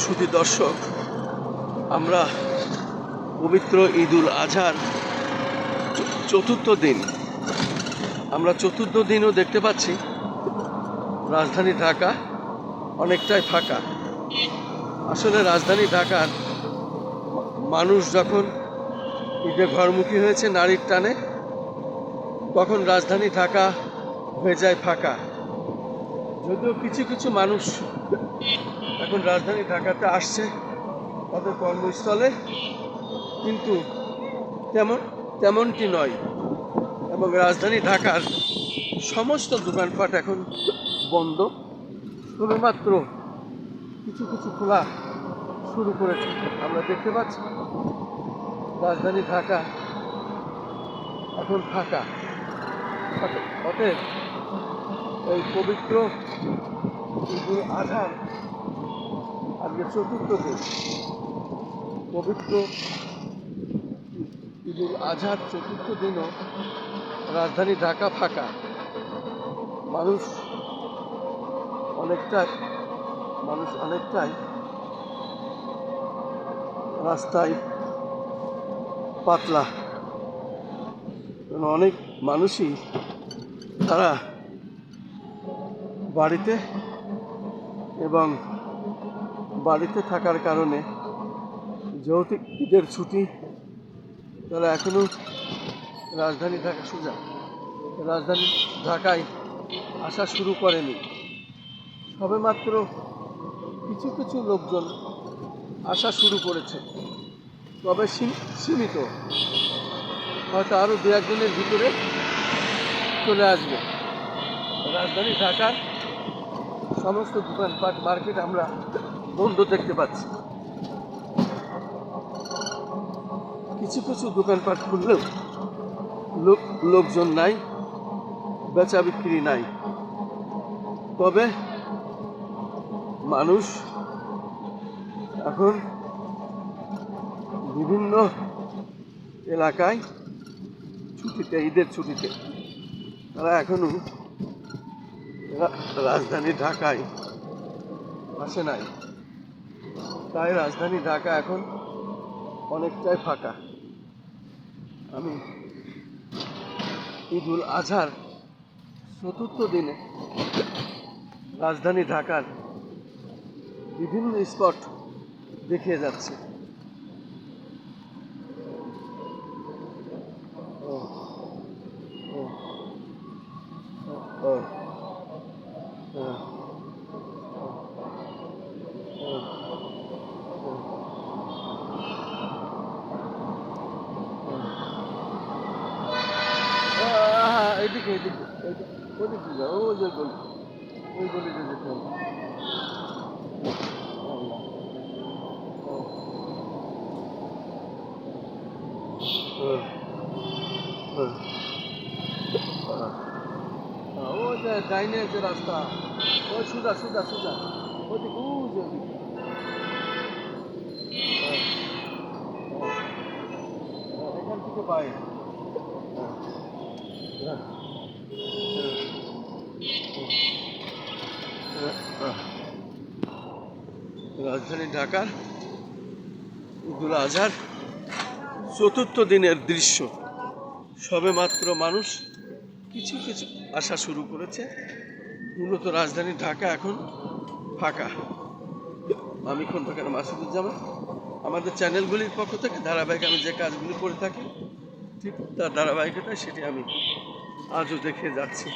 সুধী দর্শক, আমরা পবিত্র ঈদুল আজহার চতুর্থ দিন, আমরা চতুর্থ দিনও দেখতে পাচ্ছি রাজধানী ঢাকা অনেকটাই ফাঁকা। আসলে রাজধানী ঢাকার মানুষ যখন ঈদে ঘরমুখী হয়েছে নারীর টানে, তখন রাজধানী ঢাকা হয়ে যায় ফাঁকা। যদিও কিছু কিছু মানুষ এখন রাজধানী ঢাকাতে আসছে তাদের কর্মস্থলে, কিন্তু তেমনটি নয়। এবং রাজধানী ঢাকার সমস্ত দোকানপাট এখন বন্ধ, শুধুমাত্র কিছু কিছু খোলা শুরু করেছে। আমরা দেখতে পাচ্ছি রাজধানী ঢাকা এখন ফাঁকা। অতএব এই পবিত্র ঈদুল আজহার আজকে চতুর্থ দিন, পবিত্র ঈদুল আজহার চতুর্থ দিনও রাজধানী ঢাকা ফাঁকা। মানুষ অনেকটাই রাস্তায় পাতলা। অনেক মানুষই তারা বাড়িতে থাকার কারণে, যেহেতু ঈদের ছুটি, তারা এখনো রাজধানী ঢাকায় আসা শুরু করেনি। সবেমাত্র কিছু কিছু লোকজন আসা শুরু করেছে, তবে সীমিত। হয়তো আরও দু একজনের ভিতরে চলে আসবে। রাজধানী ঢাকার সমস্ত দোকানপাট, মার্কেট আমরা বন্ধ দেখতে পাচ্ছি। কিছু কিছু দোকানপাট খুললেও লোকজন নাই, বেচা বিক্রি নাই। তবে মানুষ এখন বিভিন্ন এলাকায় ছুটিতে, ঈদের ছুটিতে, তারা এখনো রাজধানী ঢাকায় আসে নাই। তাই রাজধানী ঢাকা এখন অনেকটাই ফাঁকা। আমি ঈদুল আজহার চতুর্থ দিনে রাজধানী ঢাকার বিভিন্ন স্পট দেখিয়ে যাচ্ছে। এদিকে ওদিকে যাও, ওই গলিতে যেতে হবে। ও যে ডাইনে যে রাস্তা, ওই সুজা ওদিকে, ওদিকে এখান থেকে বাইরে। রাজধানী ঢাকার ঈদুল আজহার চতুর্থ দিনের দৃশ্য। সবেমাত্র মানুষ কিছু কিছু আসা শুরু করেছে। মূলত রাজধানী ঢাকা এখন ফাঁকা। আমি খন্দকার মাসুদুজ্জামান, আমাদের চ্যানেলগুলির পক্ষ থেকে ধারাবাহিক আমি যে কাজগুলি করে থাকি, ঠিক তার ধারাবাহিকতায় সেটি আমি আজও দেখে যাচ্ছি।